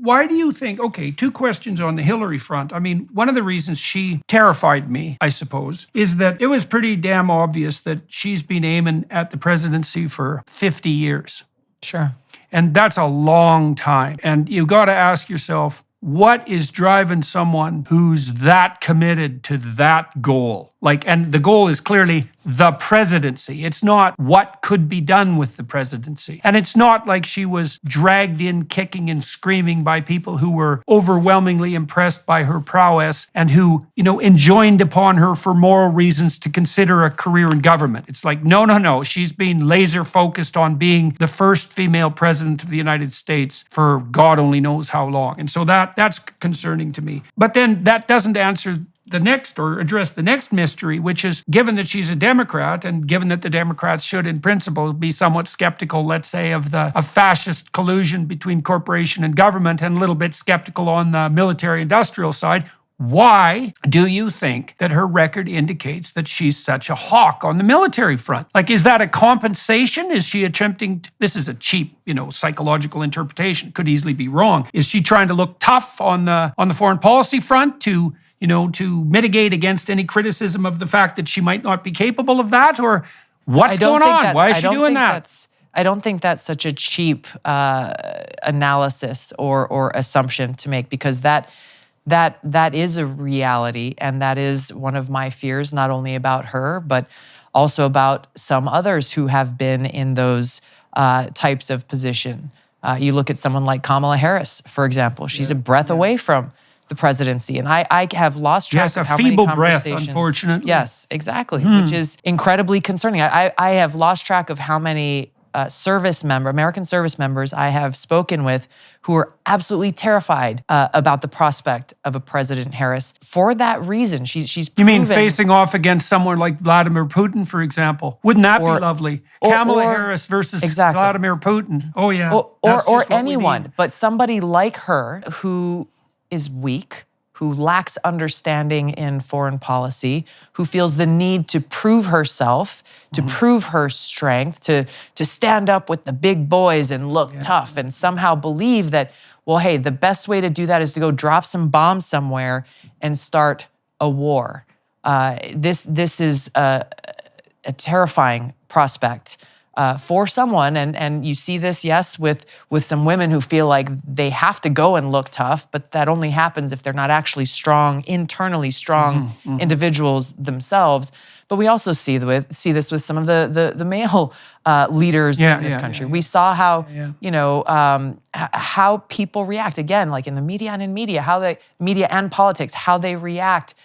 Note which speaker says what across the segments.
Speaker 1: why do you think, okay, two questions on the Hillary front. I mean, one of the reasons she terrified me, I suppose, is that it was pretty damn obvious that she's been aiming at the presidency for 50 years.
Speaker 2: Sure.
Speaker 1: And that's a long time. And you got to ask yourself, what is driving someone who's that committed to that goal? And the goal is clearly the presidency. It's not what could be done with the presidency. And it's not like she was dragged in kicking and screaming by people who were overwhelmingly impressed by her prowess and who, enjoined upon her for moral reasons to consider a career in government. It's like, no. She's been laser focused on being the first female president of the United States for God only knows how long. And so that's concerning to me. But then that doesn't answer the next or address the next mystery, which is given that she's a Democrat and given that the Democrats should in principle be somewhat skeptical, let's say, of fascist collusion between corporation and government and a little bit skeptical on the military industrial side, why do you think that her record indicates that she's such a hawk on the military front? Is that a compensation? Is she attempting this is a cheap, psychological interpretation, could easily be wrong. Is she trying to look tough on the foreign policy front to mitigate against any criticism of the fact that she might not be capable of that? Or what's going on? Why is she doing that?
Speaker 2: I don't think that's such a cheap analysis or assumption to make, because that is a reality, and that is one of my fears, not only about her, but also about some others who have been in those types of position. You look at someone like Kamala Harris, for example. She's a breath away from the presidency. And I have lost track of how many conversations. Yes, a feeble breath,
Speaker 1: unfortunately.
Speaker 2: Yes, exactly, which is incredibly concerning. I have lost track of how many American service members I have spoken with who are absolutely terrified about the prospect of a President Harris. For that reason, she's proven.
Speaker 1: You mean facing off against someone like Vladimir Putin, for example? Wouldn't that be lovely? Kamala Harris versus Vladimir Putin. Oh, yeah.
Speaker 2: Or anyone, but somebody like her who is weak, who lacks understanding in foreign policy, who feels the need to prove herself, to prove her strength, to stand up with the big boys and look tough, and somehow believe that, well, hey, the best way to do that is to go drop some bombs somewhere and start a war. This is a terrifying prospect for someone, and you see this, yes, with some women who feel like they have to go and look tough, but that only happens if they're not actually internally strong individuals themselves. But we also see this with some of the male leaders in this country. We saw how how people react, again, like in the media and media and politics, how they react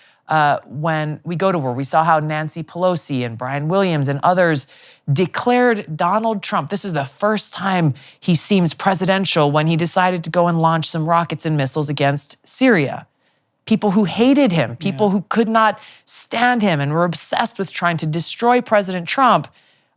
Speaker 2: when we go to war. We saw how Nancy Pelosi and Brian Williams and others declared Donald Trump. This is the first time he seems presidential, when he decided to go and launch some rockets and missiles against Syria. People who hated him, people who could not stand him and were obsessed with trying to destroy President Trump,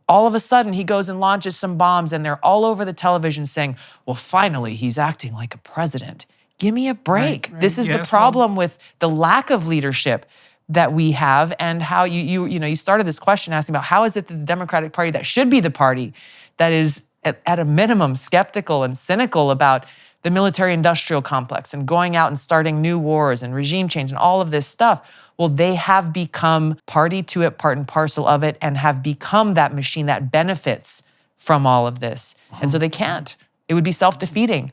Speaker 2: all of a sudden he goes and launches some bombs, and they're all over the television saying, well, finally, he's acting like a president. Give me a break. Right. This is the problem with the lack of leadership that we have, and how you started this question asking about how is it that the Democratic Party, that should be the party that is at a minimum skeptical and cynical about the military-industrial complex and going out and starting new wars and regime change and all of this stuff. Well, they have become party to it, part and parcel of it, and have become that machine that benefits from all of this. And so they can't. It would be self-defeating